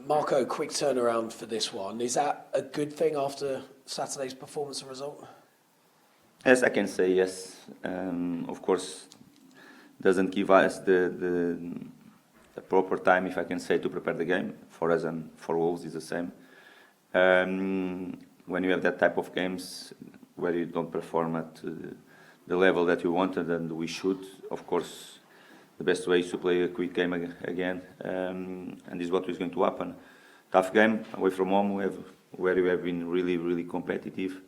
Marco, quick turnaround for this one. Is that a good thing after Saturday's performance and result? Yes, I can say yes. Of course, doesn't give us the proper time, if I can say, to prepare the game. For us and for Wolves, it's the same. When you have that type of games where you don't perform at the level that you wanted and we should, of course, the best way is to play a quick game again, and this is what is going to happen. Tough game away from home, where we have been really, really competitive,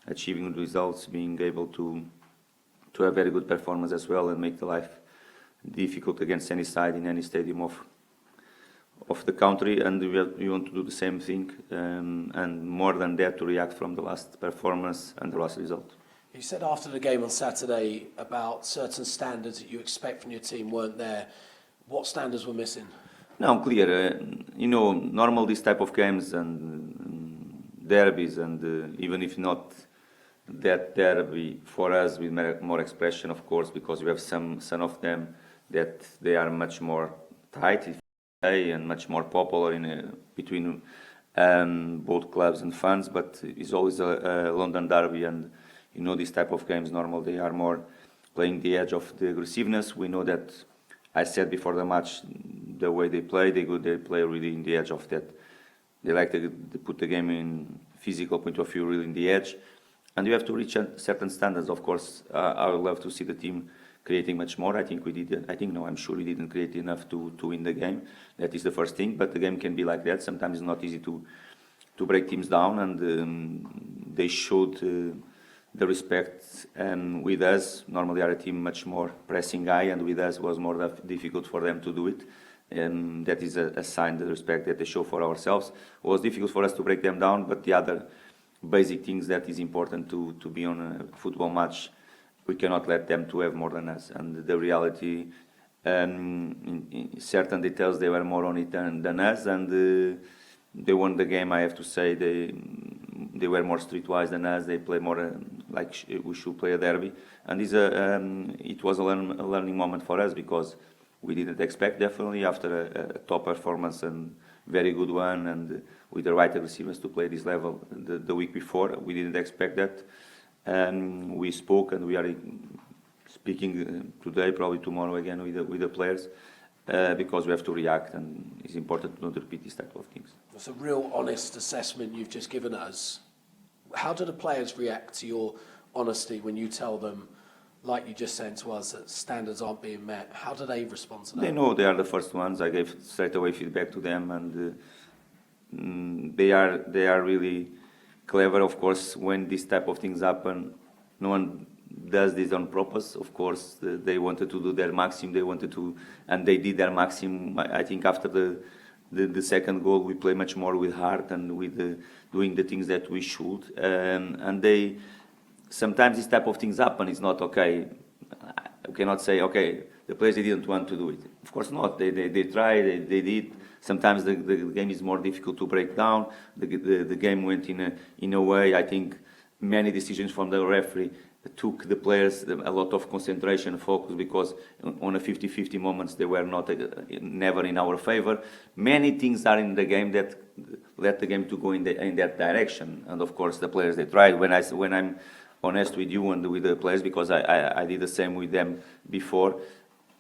achieving results, being able to have very good performance as well and make the life difficult against any side in any stadium of the country, and we want to do the same thing, and more than that, to react from the last performance and the last result. You said after the game on Saturday about certain standards that you expect from your team weren't there. What standards were missing? No, clear. Normal these type of games and derbies, and even if not that derby for us with more expression, of course, because we have some of them that they are much more tight, if you say, and much more popular between both clubs and fans. But it's always a London derby, and these type of games, normal, they are more playing the edge of the aggressiveness. We know that, I said before the match, the way they play, they play really in the edge of that. They like to put the game in physical point of view, really in the edge. And you have to reach certain standards, of course. I would love to see the team creating much more. I'm sure we didn't create enough to win the game. That is the first thing, but the game can be like that. Sometimes it's not easy to break teams down, and they showed the respect with us. Normally are a team much more pressing high, and with us was more difficult for them to do it. And that is a sign, the respect that they show for ourselves. It was difficult for us to break them down, but the other basic things that is important to be on a football match, we cannot let them to have more than us. And the reality, in certain details, they were more on it than us, and they won the game. I have to say they were more streetwise than us. They play more like we should play a derby, and it was a learning moment for us, because we didn't expect, definitely after a top performance and very good one, and with the right aggressiveness to play this level the week before. We didn't expect that. We spoke, and we are speaking today, probably tomorrow again with the players, because we have to react, and it's important to not repeat this type of things. It's a real honest assessment you've just given us. How do the players react to your honesty when you tell them, like you just said to us, that standards aren't being met? How do they respond to that? They know they are the first ones. I gave straight away feedback to them, and they are really clever. Of course, when this type of things happen, no one does this on purpose. Of course, they wanted to do their maximum. And they did their maximum. I think after the second goal, we play much more with heart and with doing the things that we should. And sometimes this type of things happen. It's not okay. You cannot say, okay, the players, they didn't want to do it. Of course not. They tried. They did. Sometimes the game is more difficult to break down. The game went in a way. I think many decisions from the referee took the players a lot of concentration and focus, because on a 50-50 moments they were never in our favor. Many things are in the game that let the game to go in that direction. And of course the players, they tried. When I'm honest with you and with the players, because I did the same with them before.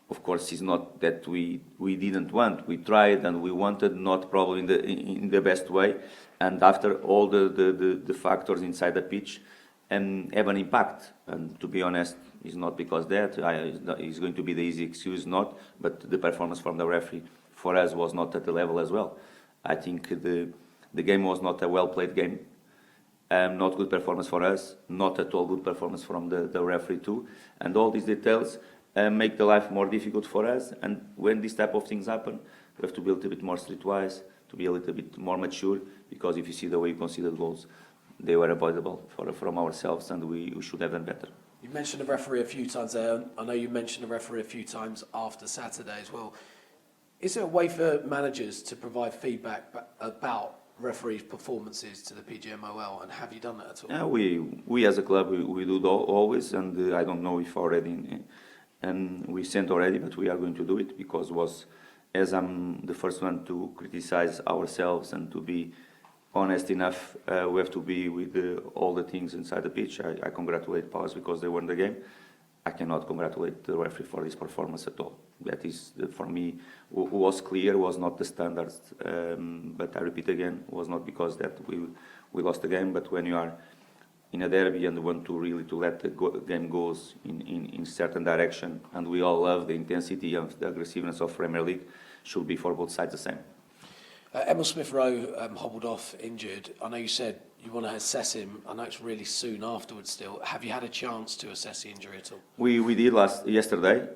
Of course, it's not that we didn't want. We tried and we wanted, not probably in the best way. And after all the factors inside the pitch have an impact. And to be honest, it's not because that is going to be the easy excuse, not. But the performance from the referee for us was not at the level as well. I think the game was not a well-played game. Not good performance for us. Not at all good performance from the referee too. And all these details make the life more difficult for us. And when these type of things happen, we have to be a little bit more streetwise, to be a little bit more mature, because if you see the way we conceded goals, they were avoidable from ourselves, and we should have done better. You mentioned the referee a few times there. I know you mentioned the referee a few times after Saturday as well. Is there a way for managers to provide feedback about referees' performances to the PGMOL, and have you done that at all? Yeah, we as a club, we do always, and I don't know if already... And we sent already, but we are going to do it, because it was as I'm the first one to criticize ourselves and to be honest enough, we have to be with all the things inside the pitch. I congratulate Palace because they won the game. I cannot congratulate the referee for this performance at all. That is, for me, was clear, was not the standards. But I repeat again, was not because that we lost the game, but when you are in a derby and want to really to let the game goes in certain direction, and we all love the intensity and the aggressiveness of Premier League, should be for both sides the same. Emil Smith-Rowe hobbled off injured. I know you said you want to assess him. I know it's really soon afterwards still. Have you had a chance to assess the injury at all? We did yesterday,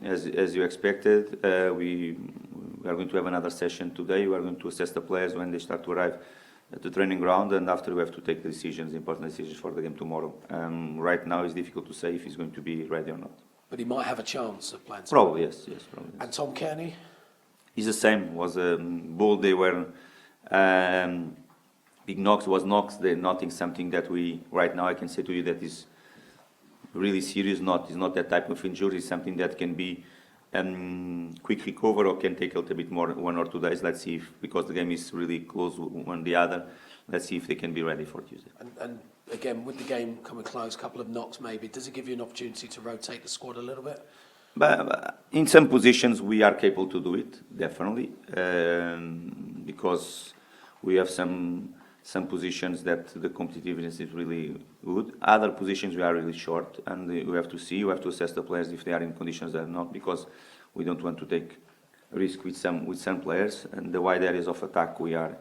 as you expected. We are going to have another session today. We are going to assess the players when they start to arrive at the training ground, and after we have to take the decisions, important decisions for the game tomorrow. Right now, it's difficult to say if he's going to be ready or not. But he might have a chance of playing. Probably yes, probably. Yes. And Tom Kearney? It's the same. Was both they were big knocks. Was knocks. They're not something that we right now I can say to you that is really serious. It's not that type of injury. It's something that can be quick recover or can take a little bit more, 1 or 2 days. Let's see if, because the game is really close one the other. Let's see if they can be ready for Tuesday. And again, with the game coming close, a couple of knocks maybe, does it give you an opportunity to rotate the squad a little bit? But in some positions we are capable to do it, definitely, because we have some positions that the competitiveness is really good. Other positions we are really short, and we have to see, we have to assess the players if they are in conditions or not, because we don't want to take risk with some players. And the wide areas of attack we are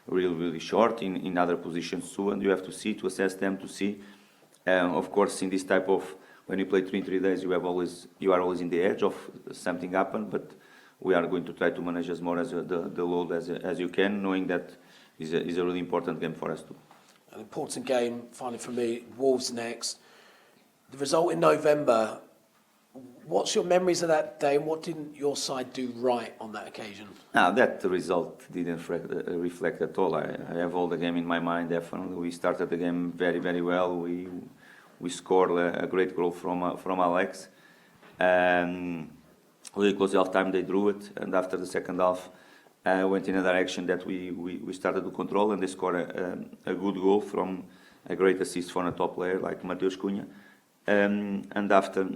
really short in other positions too, and you have to see, to assess them, to see. Of course, in this type of, when you play 3 days, you are always in the edge of something happen, but we are going to try to manage as more as the load as you can, knowing that is a really important game for us too. An important game, finally for me, Wolves next. The result in November, what's your memories of that day and what didn't your side do right on that occasion? That result didn't reflect at all. I have all the game in my mind, definitely. We started the game very, very well. We scored a great goal from Alex. Really close to half time, they drew it, and after the second half, went in a direction that we started to control, and they scored a good goal from a great assist from a top player like Mateus Cunha. And after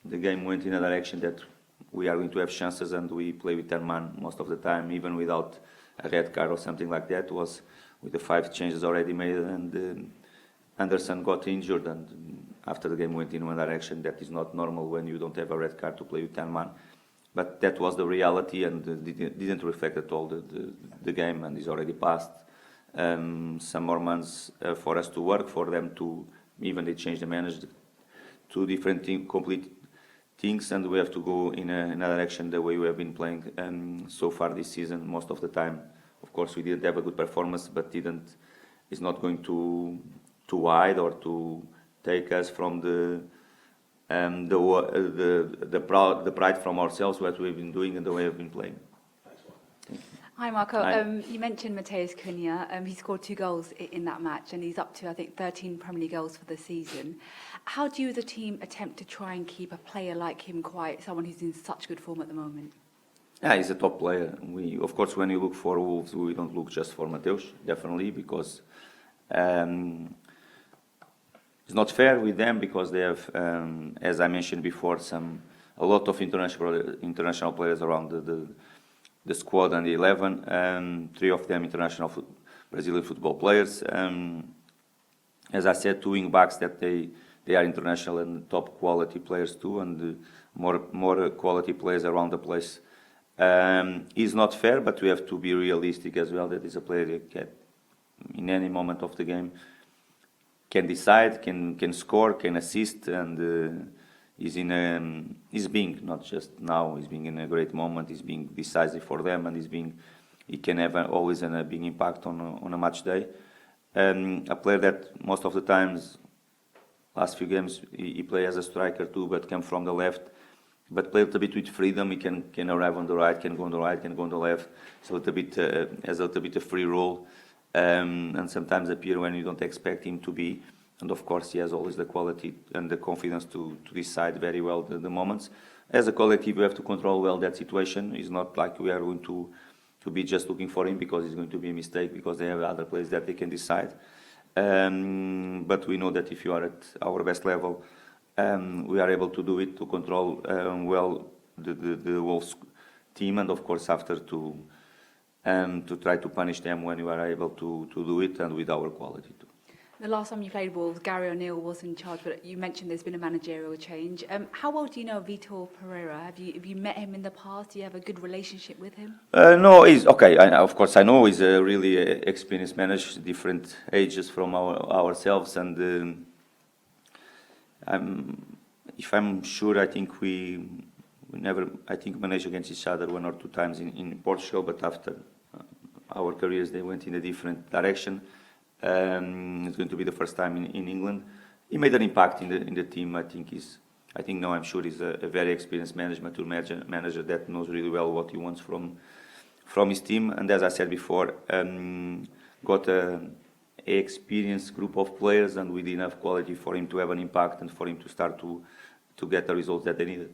the game went in a direction that we are going to have chances, and we play with 10 man most of the time, even without a red card or something like that. Was with the 5 changes already made, and Anderson got injured, and after the game went in one direction that is not normal when you don't have a red card to play with 10 man. But that was the reality, and didn't reflect at all the game, and is already past. Some more months for us to work, for them to, even they changed the manager, 2 different complete things, and we have to go in a direction the way we have been playing so far this season most of the time. Of course, we didn't have a good performance, but is not going to hide or to take us from the pride from ourselves, what we've been doing and the way we've been playing. Hi Marco, Hi. You mentioned Mateus Cunha. He scored 2 goals in that match, and he's up to, I think, 13 Premier League goals for the season. How do you as a team attempt to try and keep a player like him quiet, someone who's in such good form at the moment? Yeah, he's a top player. Of course, when you look for Wolves, we don't look just for Mateus, definitely, because it's not fair with them, because they have, as I mentioned before, a lot of international players around the squad and the 11. 3 of them international Brazilian football players. As I said, 2 wing backs that they are international and top quality players too, and more quality players around the place. It's not fair, but we have to be realistic as well. That is a player that can, in any moment of the game, can decide, can score, can assist, and he's being, not just now, he's being in a great moment, he's being decisive for them, and he can have always a big impact on a match day. A player that most of the times, last few games, he play as a striker too, but came from the left, but play a little bit with freedom. He can arrive on the right, can go on the right, can go on the left, so has a little bit of free role. And sometimes appear when you don't expect him to be, and of course he has always the quality and the confidence to decide very well the moments. as a collective, we have to control well that situation. It's not like we are going to be just looking for him because it's going to be a mistake because they have other players that they can decide. But we know that if you are at our best level, we are able to do it, to control well the whole team, and of course after to try to punish them when you are able to do it, and with our quality too. The last time you played Wolves, Gary O'Neill was in charge, but you mentioned there's been a managerial change. How well do you know Vitor Pereira? Have you met him in the past? Do you have a good relationship with him? No, he's okay. Of course, I know he's a really experienced manager, different ages from ourselves, and if I'm sure, I think we never, I think, managed against each other 1 or 2 times in Portugal, but after our careers, they went in a different direction. It's going to be the first time in England. He made an impact in the team. I'm sure he's a very experienced manager that knows really well what he wants from his team. And as I said before, got a experienced group of players and with enough quality for him to have an impact and for him to start to get the results that they needed.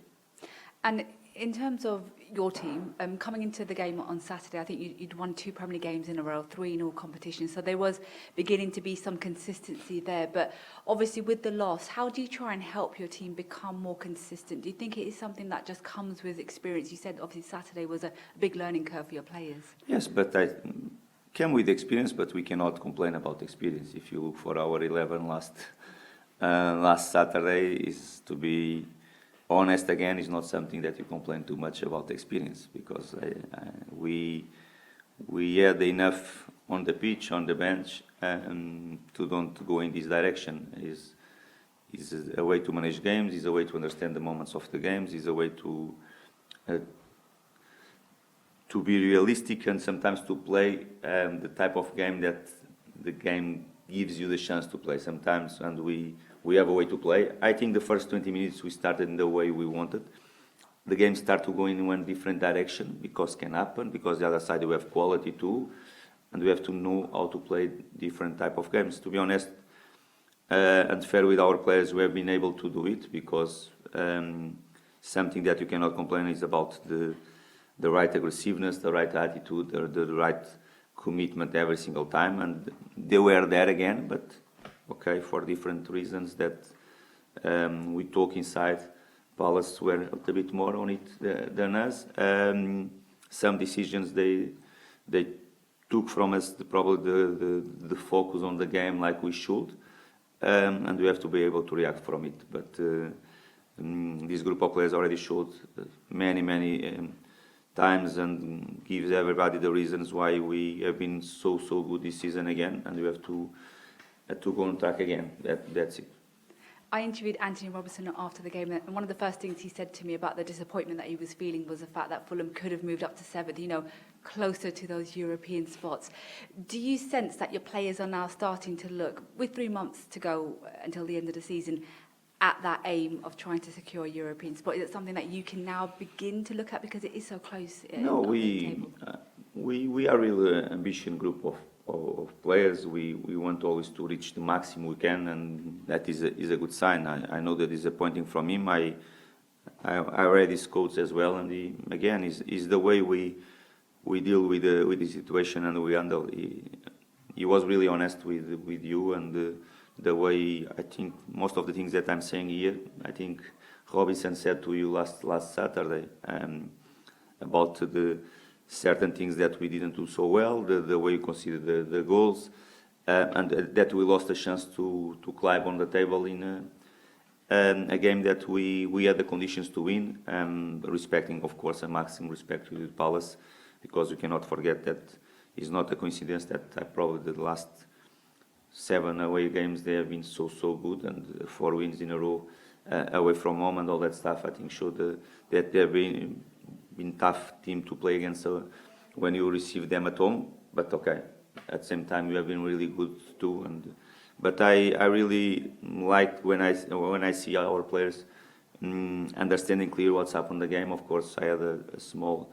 And in terms of your team, coming into the game on Saturday, I think you'd won 2 Premier League games in a row, 3 in all competitions. So there was beginning to be some consistency there. But obviously with the loss, how do you try and help your team become more consistent? Do you think it is something that just comes with experience? You said obviously Saturday was a big learning curve for your players. Yes, but I came with experience, but we cannot complain about experience. If you look for our 11 last Saturday, is to be honest again, is not something that you complain too much about experience, because we had enough on the pitch, on the bench, to don't go in this direction. Is a way to manage games, is a way to understand the moments of the games, is a way to be realistic and sometimes to play the type of game that the game gives you the chance to play sometimes, and we have a way to play. I think the first 20 minutes we started in the way we wanted. The game started to go in one different direction, because can happen, because the other side we have quality too, and we have to know how to play different type of games. To be honest, and fair with our players, we have been able to do it, because something that you cannot complain is about the right aggressiveness, the right attitude, the right commitment every single time, and they were there again, but okay, for different reasons that we talk inside. Palace were a little bit more on it than us. Some decisions they took from us probably the focus on the game like we should, and we have to be able to react from it. But this group of players already showed many times and gives everybody the reasons why we have been so good this season again, and we have to go on track again. That's it. I interviewed Anthony Robertson after the game, and one of the first things he said to me about the disappointment that he was feeling was the fact that Fulham could have moved up to 7th, closer to those European spots. Do you sense that your players are now starting to look, with 3 months to go until the end of the season, at that aim of trying to secure a European spot? Is it something that you can now begin to look at because it is so close? No, we are really an ambitious group of players. We want always to reach the maximum we can, and that is a good sign. I know that is disappointing from him. I read his quotes as well, and again is the way we deal with the situation and we handle. He was really honest with you, and the way I think most of the things that I'm saying here, I think Robinson said to you last Saturday about the certain things that we didn't do so well, the way you consider the goals, and that we lost a chance to climb on the table in a game that we had the conditions to win, respecting, of course, a maximum respect to Palace, because we cannot forget that it's not a coincidence that probably the last 7 away games they have been so good, and 4 wins in a row away from home and all that stuff, I think showed that they have been tough team to play against when you receive them at home. But okay, at the same time we have been really good too. But I really like when I see our players understanding clear what's happened in the game. Of course, I had a small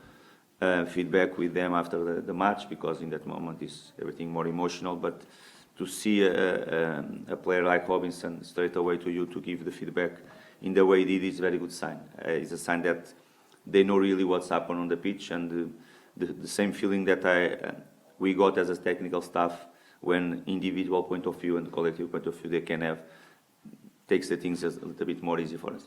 feedback with them after the match, because in that moment is everything more emotional. But to see a player like Robinson straight away to you to give the feedback in the way he did is a very good sign. It's a sign that they know really what's happened on the pitch, and the same feeling that we got as a technical staff when individual point of view and collective point of view they can have takes the things a little bit more easy for us.